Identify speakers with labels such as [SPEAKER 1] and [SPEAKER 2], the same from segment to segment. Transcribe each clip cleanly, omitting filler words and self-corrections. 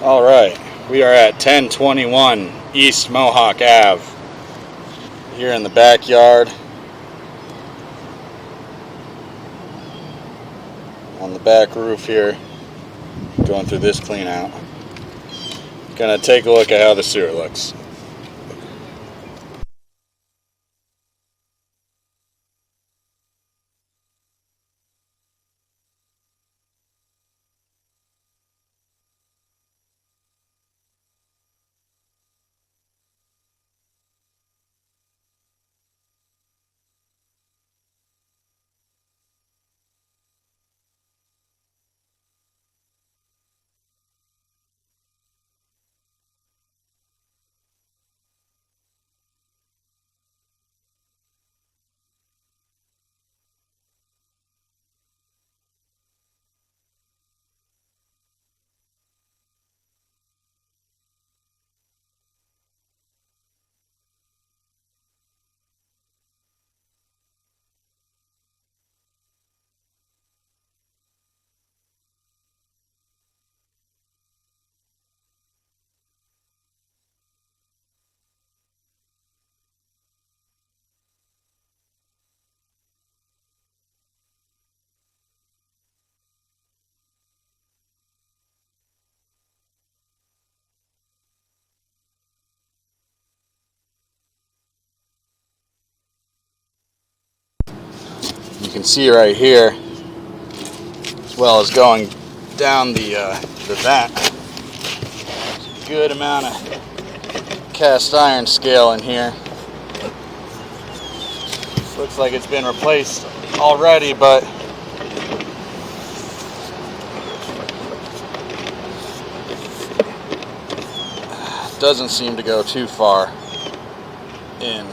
[SPEAKER 1] All right, we are at 1021 East Mohawk Ave, here in the backyard, on the back roof here, going through this clean out. Gonna take a look at how the sewer looks. You can see right here, as well as going down the vent, there's a good amount of cast iron scale in here. Looks like it's been replaced already, but doesn't seem to go too far in.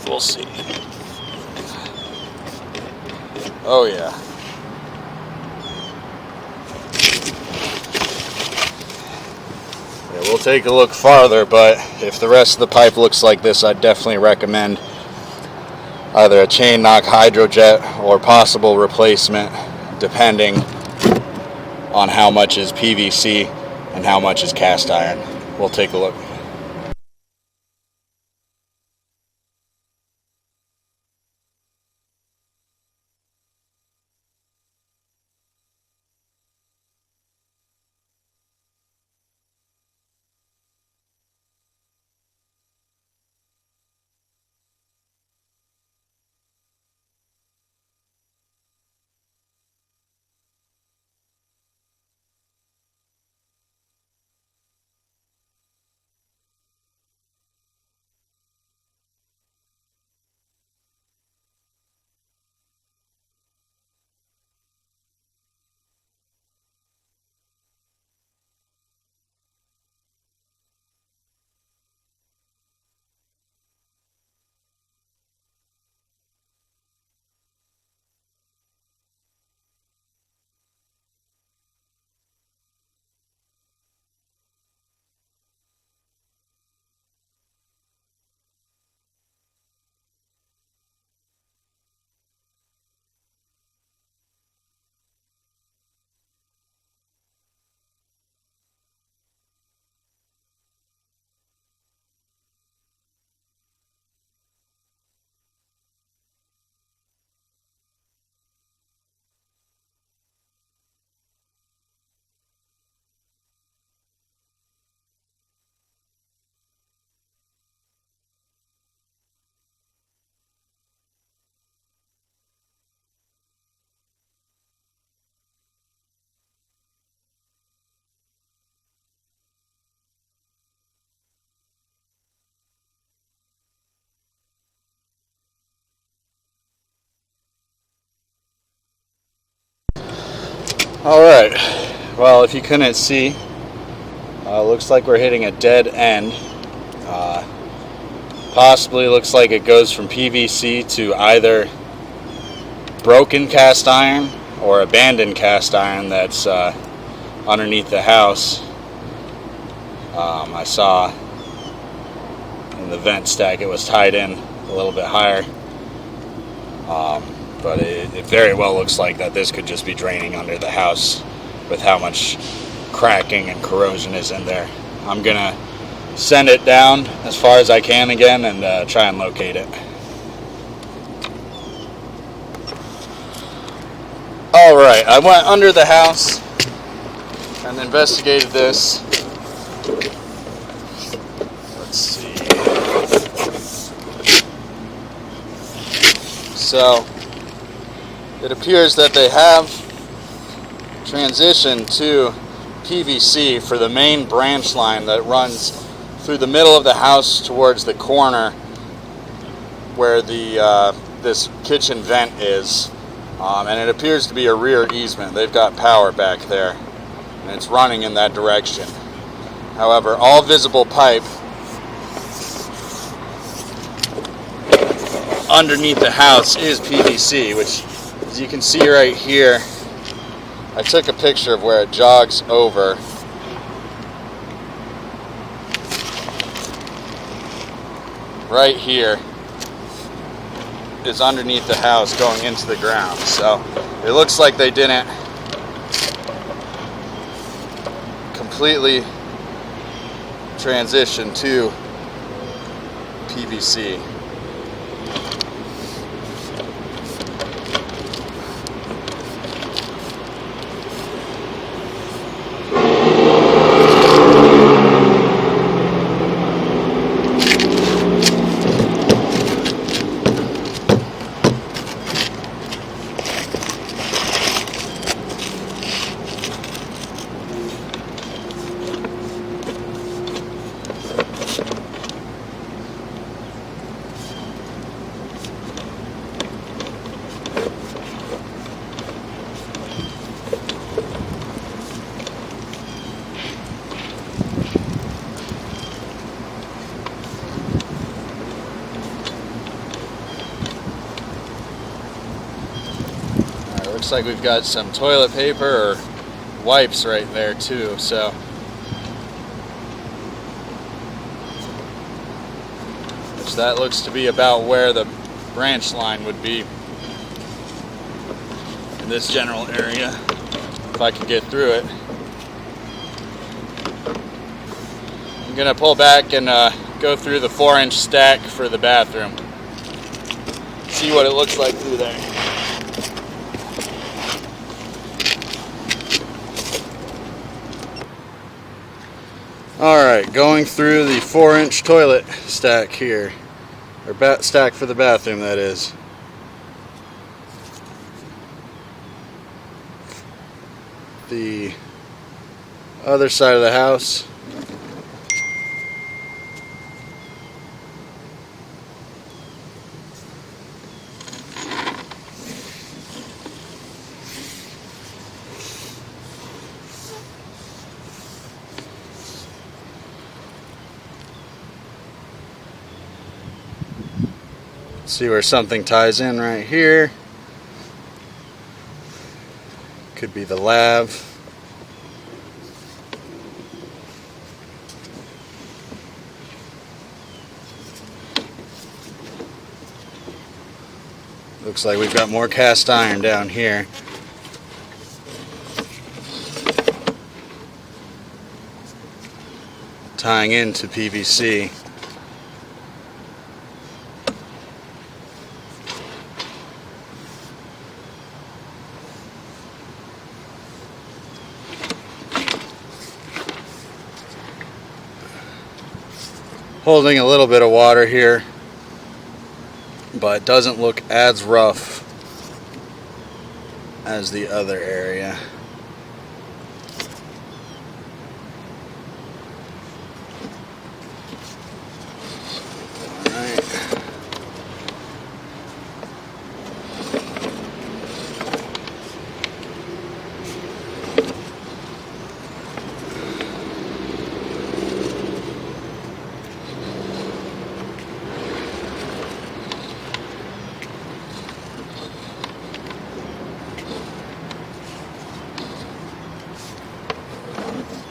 [SPEAKER 1] We'll see. Oh yeah. Yeah, we'll take a look farther, but if the rest of the pipe looks like this, I'd definitely recommend either a chain knock hydrojet or possible replacement, depending on how much is PVC and how much is cast iron. We'll take a look. Alright, well, if you couldn't see, looks like we're hitting a dead end. Possibly looks like it goes from PVC to either broken cast iron or abandoned cast iron that's underneath the house. I saw in the vent stack it was tied in a little bit higher. But it very well looks like that this could just be draining under the house with how much cracking and corrosion is in there. I'm gonna send it down as far as I can again and try and locate it. Alright, I went under the house and investigated this. Let's see. So, it appears that they have transitioned to PVC for the main branch line that runs through the middle of the house towards the corner where the this kitchen vent is. And it appears to be a rear easement. They've got power back there, and it's running in that direction. However, all visible pipe underneath the house is PVC, which, as you can see right here, I took a picture of where it jogs over. Right here is underneath the house going into the ground. So it looks like they didn't completely transition to PVC. Looks like we've got some toilet paper or wipes right there too, so which that looks to be about where the branch line would be in this general area, if I can get through it. I'm gonna pull back and go through the 4-inch stack for the bathroom, see what it looks like through there. Alright, going through the 4-inch toilet stack here, or stack for the bathroom, that is. The other side of the house. See where something ties in right here. Could be the lav. Looks like we've got more cast iron down here. Tying into PVC. Holding a little bit of water here, but doesn't look as rough as the other area.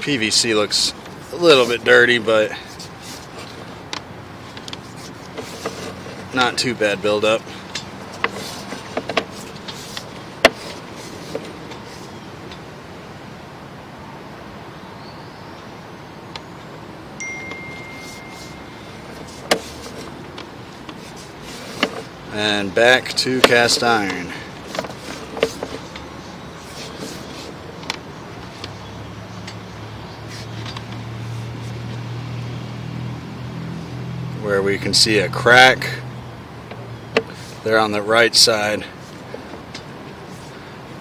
[SPEAKER 1] PVC looks a little bit dirty, but not too bad buildup. and back to cast iron. Where we can see a crack there on the right side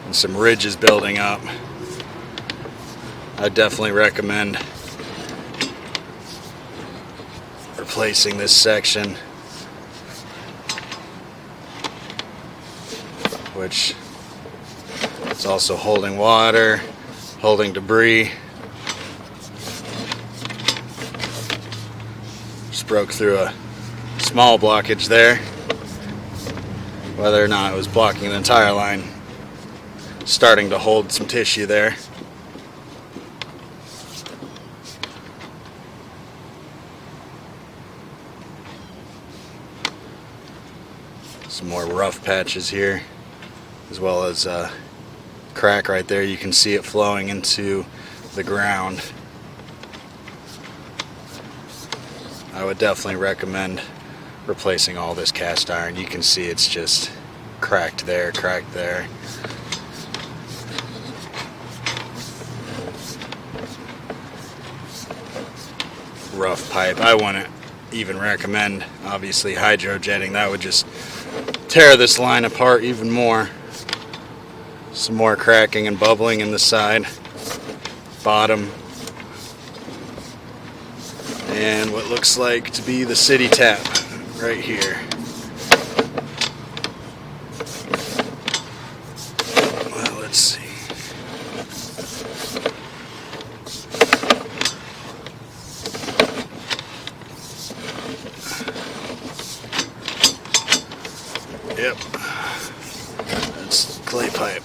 [SPEAKER 1] and some ridges building up. I definitely recommend replacing this section, which is also holding water, holding debris. Just broke through a small blockage there. Whether or not it was blocking the entire line, starting to hold some tissue there. Some more rough patches here, as well as a crack right there. You can see it flowing into the ground. I would definitely recommend replacing all this cast iron. You can see it's just cracked there, cracked there. Rough pipe. I wouldn't even recommend, obviously, hydrojetting. That would just tear this line apart even more. Some more cracking and bubbling in the side, bottom, and what looks like to be the city tap right here. Well, let's see. Yep, that's clay pipe.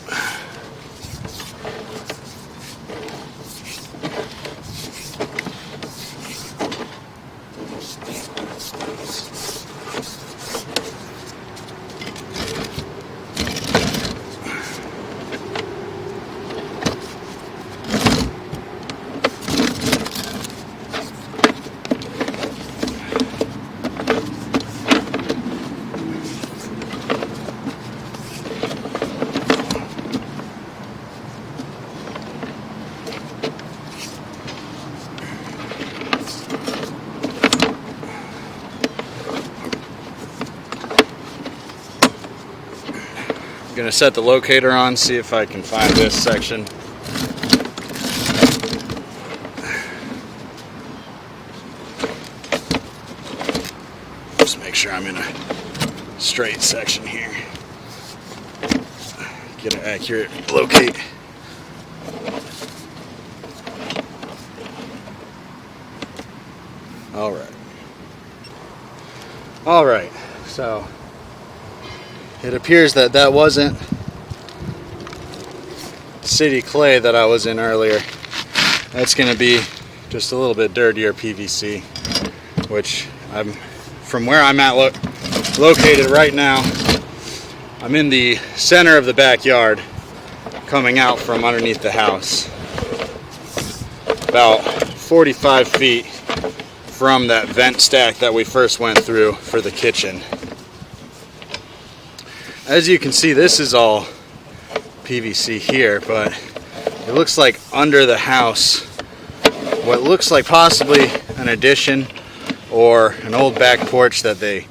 [SPEAKER 1] I'm gonna set the locator on, see if I can find this section. Just make sure I'm in a straight section here. Get an accurate locate. All right, so it appears that that wasn't city clay that I was in earlier. That's going to be just a little bit dirtier PVC, which from where I'm at located right now, I'm in the center of the backyard, coming out from underneath the house, about 45 feet from that vent stack that we first went through for the kitchen. As you can see, this is all PVC here, but it looks like under the house, what looks like possibly an addition or an old back porch that they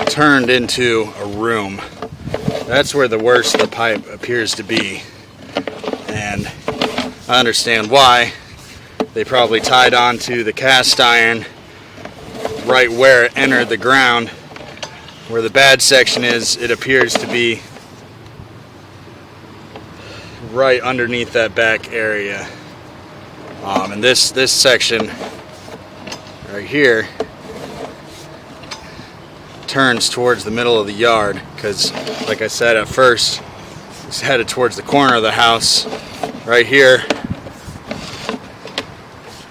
[SPEAKER 1] turned into a room. That's where the worst of the pipe appears to be, and I understand why. They probably tied onto the cast iron right where it entered the ground. Where the bad section is, it appears to be right underneath that back area. And this section right here turns towards the middle of the yard, because like I said at first, it's headed towards the corner of the house. Right here,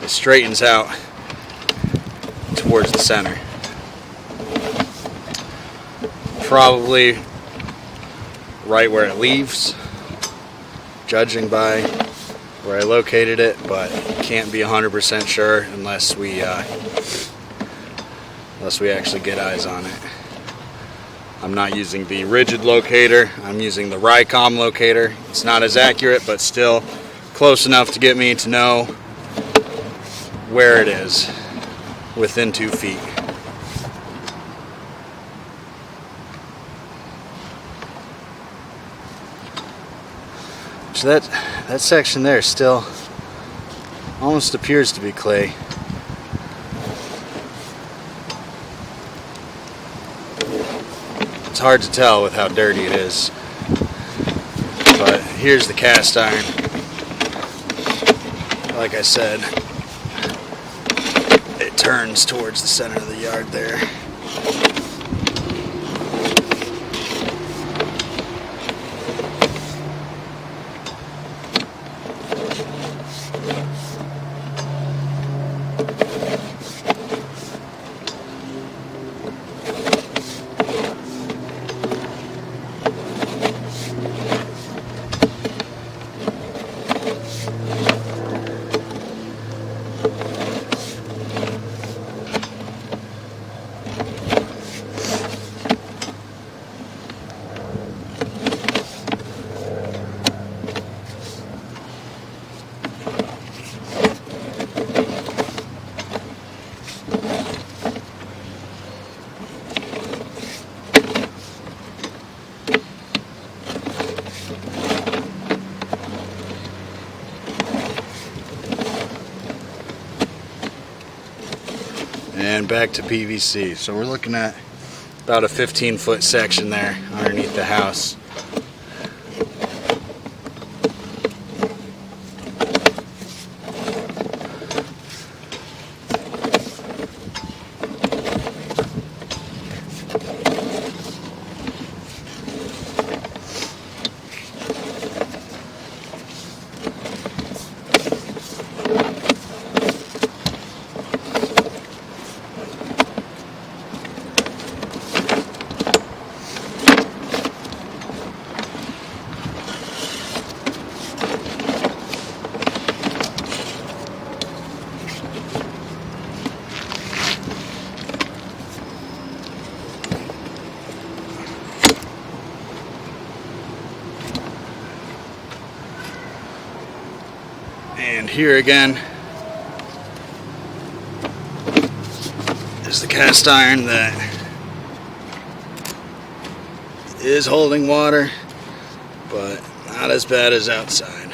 [SPEAKER 1] it straightens out towards the center. Probably right where it leaves, judging by where I located it, but can't be 100% sure unless we actually get eyes on it. I'm not using the rigid locator, I'm using the Rycom locator. It's not as accurate, but still close enough to get me to know where it is within 2 feet. So that section there still almost appears to be clay. It's hard to tell with how dirty it is. But here's the cast iron. Like I said, it turns towards the center of the yard there. And back to PVC. So we're looking at about a 15-foot section there underneath the house. And here again is the cast iron that is holding water, but not as bad as outside.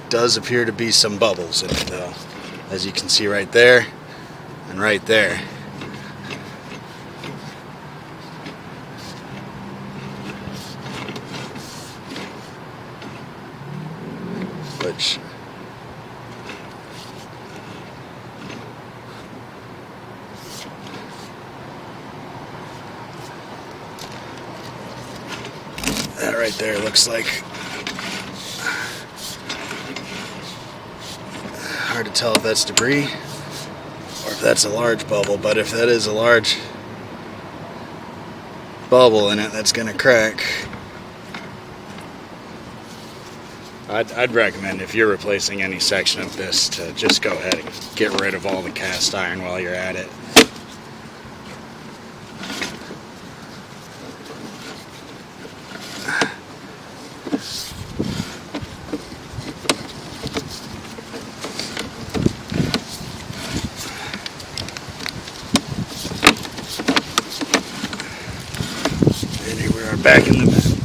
[SPEAKER 1] Does appear to be some bubbles in it though, as you can see right there and right there. Which that right there looks like, hard to tell if that's debris or if that's a large bubble, but if that is a large bubble in it, that's gonna crack. I'd recommend, if you're replacing any section of this, to just go ahead and get rid of all the cast iron while you're at it. And here we are back in the